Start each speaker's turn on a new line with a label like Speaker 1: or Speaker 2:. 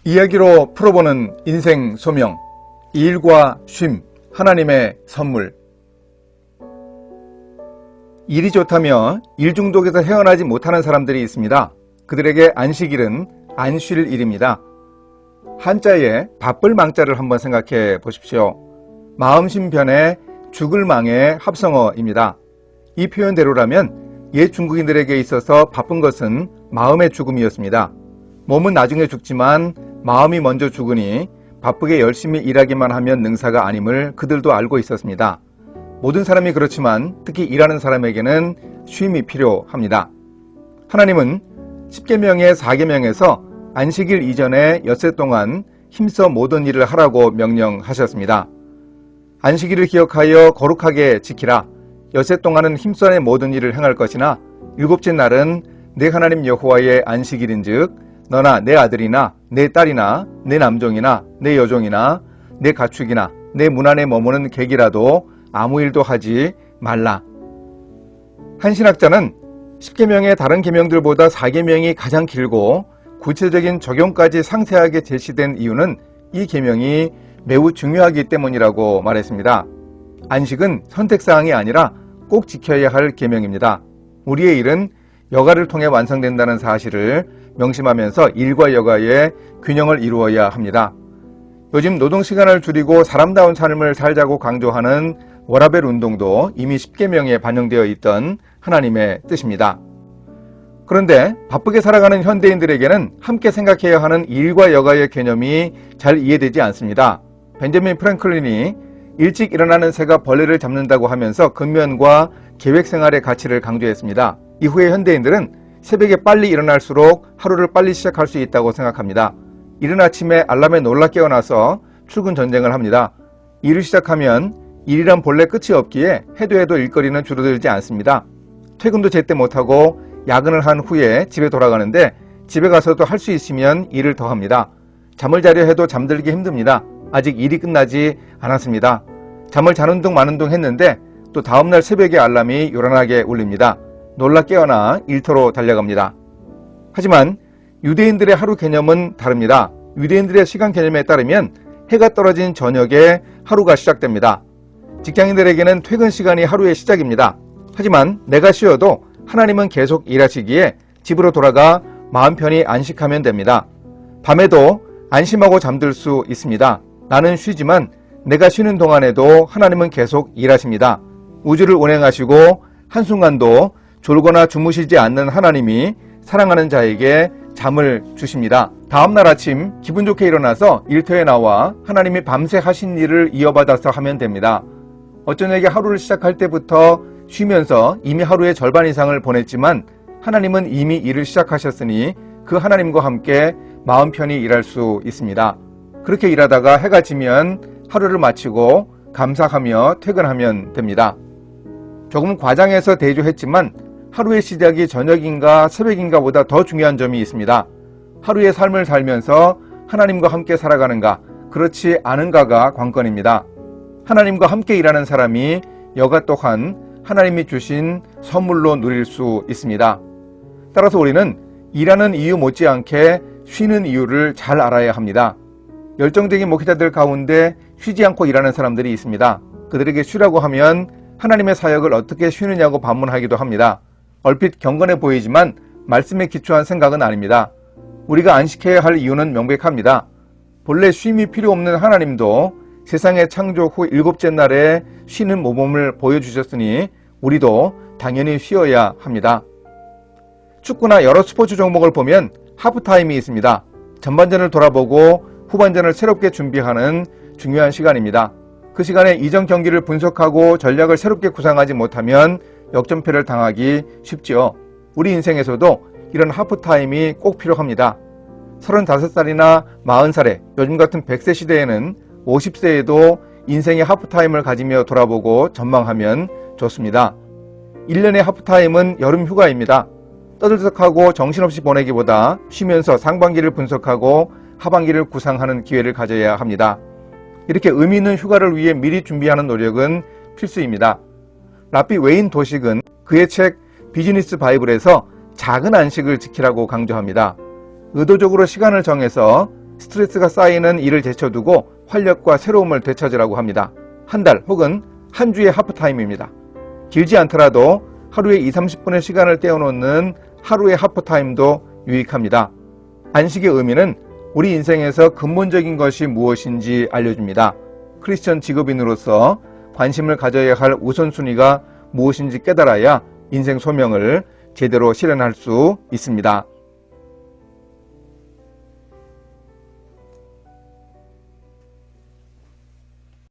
Speaker 1: 이야기로 풀어보는 인생 소명, 일과 쉼, 하나님의 선물. 일이 좋다며 일 중독에서 헤어나지 못하는 사람들이 있습니다. 그들에게 안식일은 안 쉴 일입니다. 한자에 바쁠 망자를 한번 생각해 보십시오. 마음심변의 죽을 망의 합성어입니다. 이 표현대로라면 옛 중국인들에게 있어서 바쁜 것은 마음의 죽음이었습니다. 몸은 나중에 죽지만 마음이 먼저 죽으니 바쁘게 열심히 일하기만 하면 능사가 아님을 그들도 알고 있었습니다. 모든 사람이 그렇지만 특히 일하는 사람에게는 쉼이 필요합니다. 하나님은 10계명의 4계명에서 안식일 이전에 엿새 동안 힘써 모든 일을 하라고 명령하셨습니다. 안식일을 기억하여 거룩하게 지키라. 엿새 동안은 힘써 내 모든 일을 행할 것이나 일곱째 날은 내 하나님 여호와의 안식일인즉 너나 내 아들이나 내 딸이나 내 남종이나 내 여종이나 내 가축이나 내 문 안에 머무는 객이라도 아무 일도 하지 말라. 한 신학자는 10계명의 다른 계명들보다 4계명이 가장 길고 구체적인 적용까지 상세하게 제시된 이유는 이 계명이 매우 중요하기 때문이라고 말했습니다. 안식은 선택사항이 아니라 꼭 지켜야 할 계명입니다. 우리의 일은 여가를 통해 완성된다는 사실을 명심하면서 일과 여가의 균형을 이루어야 합니다. 요즘 노동시간을 줄이고 사람다운 삶을 살자고 강조하는 워라벨 운동도 이미 10계명에 반영되어 있던 하나님의 뜻입니다. 그런데 바쁘게 살아가는 현대인들에게는 함께 생각해야 하는 일과 여가의 개념이 잘 이해되지 않습니다. 벤저민 프랭클린이 일찍 일어나는 새가 벌레를 잡는다고 하면서 근면과 계획생활의 가치를 강조했습니다. 이후에 현대인들은 새벽에 빨리 일어날수록 하루를 빨리 시작할 수 있다고 생각합니다. 이른 아침에 알람에 놀라 깨어나서 출근 전쟁을 합니다. 일을 시작하면 일이란 본래 끝이 없기에 해도 일거리는 줄어들지 않습니다. 퇴근도 제때 못하고 야근을 한 후에 집에 돌아가는데 집에 가서도 할 수 있으면 일을 더 합니다. 잠을 자려 해도 잠들기 힘듭니다. 아직 일이 끝나지 않았습니다. 잠을 자는 둥 마는 둥 했는데 또 다음날 새벽에 알람이 요란하게 울립니다. 놀라 깨어나 일터로 달려갑니다. 하지만 유대인들의 하루 개념은 다릅니다. 유대인들의 시간 개념에 따르면 해가 떨어진 저녁에 하루가 시작됩니다. 직장인들에게는 퇴근 시간이 하루의 시작입니다. 하지만 내가 쉬어도 하나님은 계속 일하시기에 집으로 돌아가 마음 편히 안식하면 됩니다. 밤에도 안심하고 잠들 수 있습니다. 나는 쉬지만 내가 쉬는 동안에도 하나님은 계속 일하십니다. 우주를 운행하시고 한순간도 졸거나 주무시지 않는 하나님이 사랑하는 자에게 잠을 주십니다. 다음날 아침 기분 좋게 일어나서 일터에 나와 하나님이 밤새 하신 일을 이어받아서 하면 됩니다. 어쩌냐게 하루를 시작할 때부터 쉬면서 이미 하루의 절반 이상을 보냈지만 하나님은 이미 일을 시작하셨으니 그 하나님과 함께 마음 편히 일할 수 있습니다. 그렇게 일하다가 해가 지면 하루를 마치고 감사하며 퇴근하면 됩니다. 조금 과장해서 대조했지만 하루의 시작이 저녁인가 새벽인가 보다 더 중요한 점이 있습니다. 하루의 삶을 살면서 하나님과 함께 살아가는가, 그렇지 않은가가 관건입니다. 하나님과 함께 일하는 사람이 여가 또한 하나님이 주신 선물로 누릴 수 있습니다. 따라서 우리는 일하는 이유 못지않게 쉬는 이유를 잘 알아야 합니다. 열정적인 목회자들 가운데 쉬지 않고 일하는 사람들이 있습니다. 그들에게 쉬라고 하면 하나님의 사역을 어떻게 쉬느냐고 반문하기도 합니다. 얼핏 경건해 보이지만 말씀에 기초한 생각은 아닙니다. 우리가 안식해야 할 이유는 명백합니다. 본래 쉼이 필요 없는 하나님도 세상의 창조 후 일곱째 날에 쉬는 모범을 보여주셨으니 우리도 당연히 쉬어야 합니다. 축구나 여러 스포츠 종목을 보면 하프타임이 있습니다. 전반전을 돌아보고 후반전을 새롭게 준비하는 중요한 시간입니다. 그 시간에 이전 경기를 분석하고 전략을 새롭게 구상하지 못하면 역전패를 당하기 쉽지요. 우리 인생에서도 이런 하프타임이 꼭 필요합니다. 35살이나 40살에 요즘 같은 100세 시대에는 50세에도 인생의 하프타임을 가지며 돌아보고 전망하면 좋습니다. 1년의 하프타임은 여름 휴가입니다. 떠들썩하고 정신없이 보내기보다 쉬면서 상반기를 분석하고 하반기를 구상하는 기회를 가져야 합니다. 이렇게 의미 있는 휴가를 위해 미리 준비하는 노력은 필수입니다. 라피 웨인 도식은 그의 책 비즈니스 바이블에서 작은 안식을 지키라고 강조합니다. 의도적으로 시간을 정해서 스트레스가 쌓이는 일을 제쳐두고 활력과 새로움을 되찾으라고 합니다. 한 달 혹은 한 주의 하프타임입니다. 길지 않더라도 하루에 20-30분의 시간을 떼어놓는 하루의 하프타임도 유익합니다. 안식의 의미는 우리 인생에서 근본적인 것이 무엇인지 알려줍니다. 크리스천 직업인으로서 관심을 가져야 할 우선순위가 무엇인지 깨달아야 인생 소명을 제대로 실현할 수 있습니다.